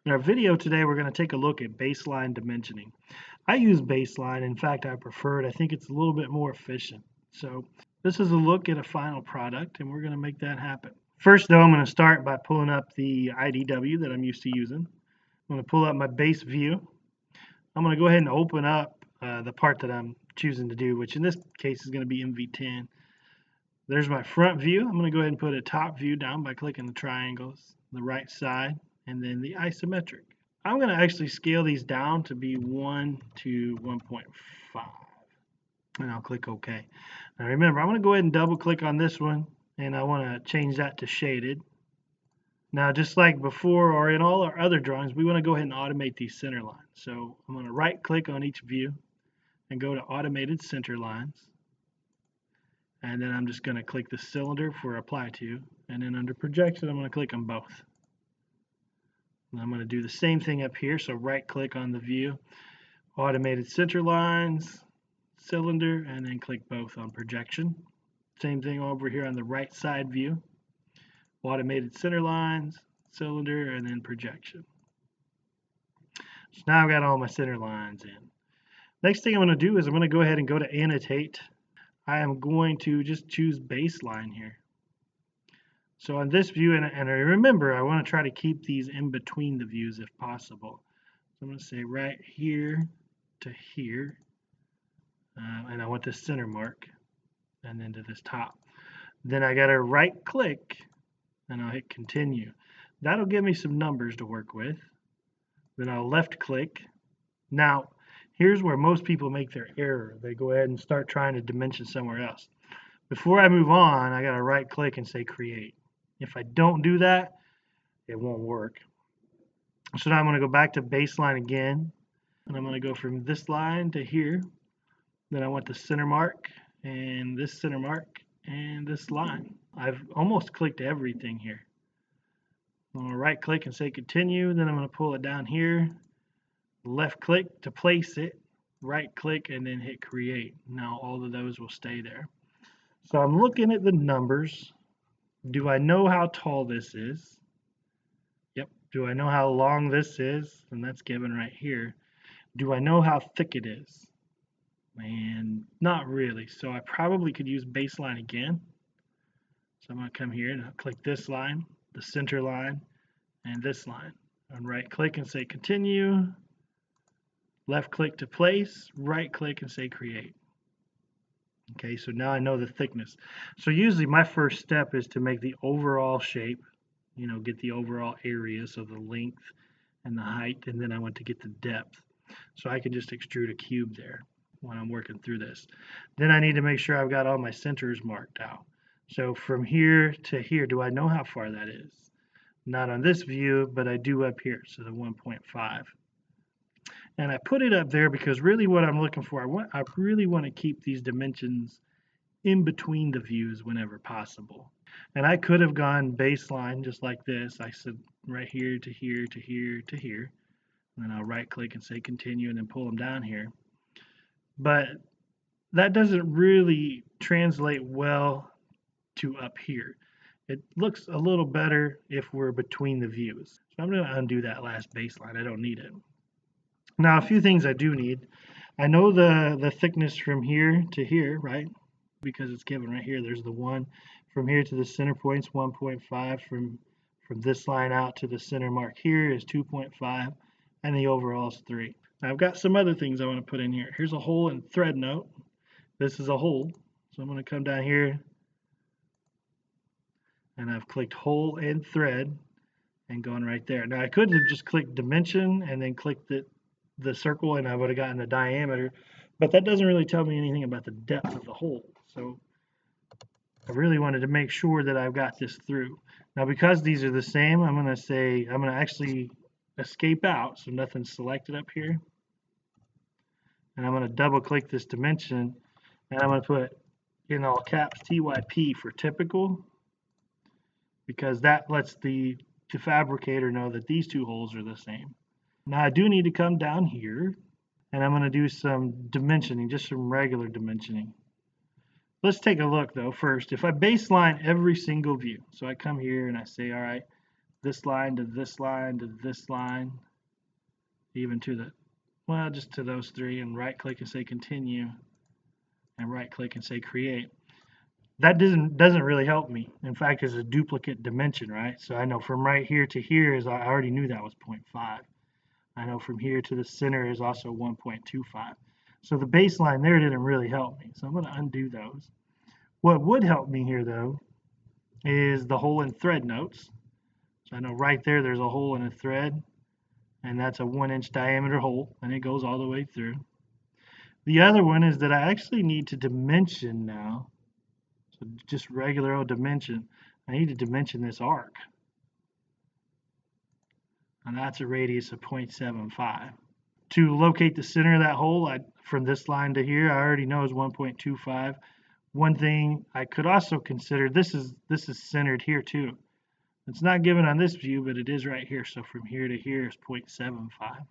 In our video today, we're going to take a look at baseline dimensioning. I use baseline. In fact, I prefer it. I think it's a little bit more efficient. So this is a look at a final product, and we're going to make that happen. First, though, I'm going to start by pulling up the IDW that I'm used to using. I'm going to pull up my base view. I'm going to go ahead and open up the part that I'm choosing to do, which in this case is going to be MV10. There's my front view. I'm going to go ahead and put a top view down by clicking the triangles, the right side, and then the isometric. I'm going to actually scale these down to be 1 to 1.5, and I'll click OK. Now remember, I'm going to go ahead and double click on this one, and I want to change that to shaded. Now, just like before or in all our other drawings, we want to go ahead and automate these center lines. So I'm going to right click on each view and go to automated center lines. And then I'm just going to click the cylinder for apply to, and then under projection I'm going to click on both. And I'm going to do the same thing up here, so right click on the view, automated center lines, cylinder, and then click both on projection. Same thing over here on the right side view, automated center lines, cylinder, and then projection. So now I've got all my center lines in. Next thing I'm going to do is I'm going to go ahead and go to annotate. I am going to just choose baseline here. So on this view, and remember, I want to try to keep these in between the views if possible. So I'm going to say right here to here, and I want the center mark, and then to this top. Then I got to right click, and I'll hit continue. That'll give me some numbers to work with. Then I'll left click. Now, here's where most people make their error. They go ahead and start trying to dimension somewhere else. Before I move on, I got to right click and say create. If I don't do that, it won't work. So now I'm going to go back to baseline again, and I'm going to go from this line to here. Then I want the center mark, and this center mark, and this line. I've almost clicked everything here. I'm going to right click and say continue. Then I'm going to pull it down here, left click to place it, right click, and then hit create. Now all of those will stay there. So I'm looking at the numbers. Do I know how tall this is? Yep. Do I know how long this is? And that's given right here. Do I know how thick it is? And not really. So I probably could use baseline again. So I'm going to come here and I'll click this line, the center line, and this line. And right click and say continue. Left click to place, right click and say create. Okay, so now I know the thickness. So usually my first step is to make the overall shape, get the overall area, so the length and the height, and then I want to get the depth. So I can just extrude a cube there when I'm working through this. Then I need to make sure I've got all my centers marked out. So from here to here, do I know how far that is? Not on this view, but I do up here, so the 1.5. And I put it up there because really what I'm looking for, I really want to keep these dimensions in between the views whenever possible. And I could have gone baseline just like this. I said right here to here to here to here. And then I'll right click and say continue and then pull them down here. But that doesn't really translate well to up here. It looks a little better if we're between the views. So I'm going to undo that last baseline. I don't need it. Now, a few things I do need. I know the thickness from here to here, right? Because it's given right here. There's the 1. From here to the center point's 1.5. From this line out to the center mark here is 2.5. And the overall is 3. Now, I've got some other things I want to put in here. Here's a hole and thread note. This is a hole. So I'm going to come down here. And I've clicked hole and thread and going right there. Now, I could have just clicked dimension and then clicked the circle and I would have gotten the diameter, but that doesn't really tell me anything about the depth of the hole. So I really wanted to make sure that I've got this through. Now because these are the same, I'm going to actually escape out, so nothing's selected up here. And I'm going to double click this dimension and I'm going to put in all caps TYP for typical, because that lets the fabricator know that these two holes are the same. Now I do need to come down here and I'm going to do some dimensioning, just some regular dimensioning. Let's take a look though first. If I baseline every single view, so I come here and I say, all right, this line to this line to this line, even to the, well, just to those three, and right click and say continue, and right click and say create. That doesn't really help me. In fact, it's a duplicate dimension, right? So I know from right here to here is, I already knew that was 0.5. I know from here to the center is also 1.25. So the baseline there didn't really help me. So I'm going to undo those. What would help me here though is the hole in thread notes. So I know right there there's a hole in a thread, and that's a 1-inch diameter hole, and it goes all the way through. The other one is that I actually need to dimension now. So just regular old dimension. I need to dimension this arc. And that's a radius of 0.75. To locate the center of that hole, from this line to here, I already know is 1.25. One thing I could also consider, this is centered here too. It's not given on this view, but it is right here. So from here to here is 0.75.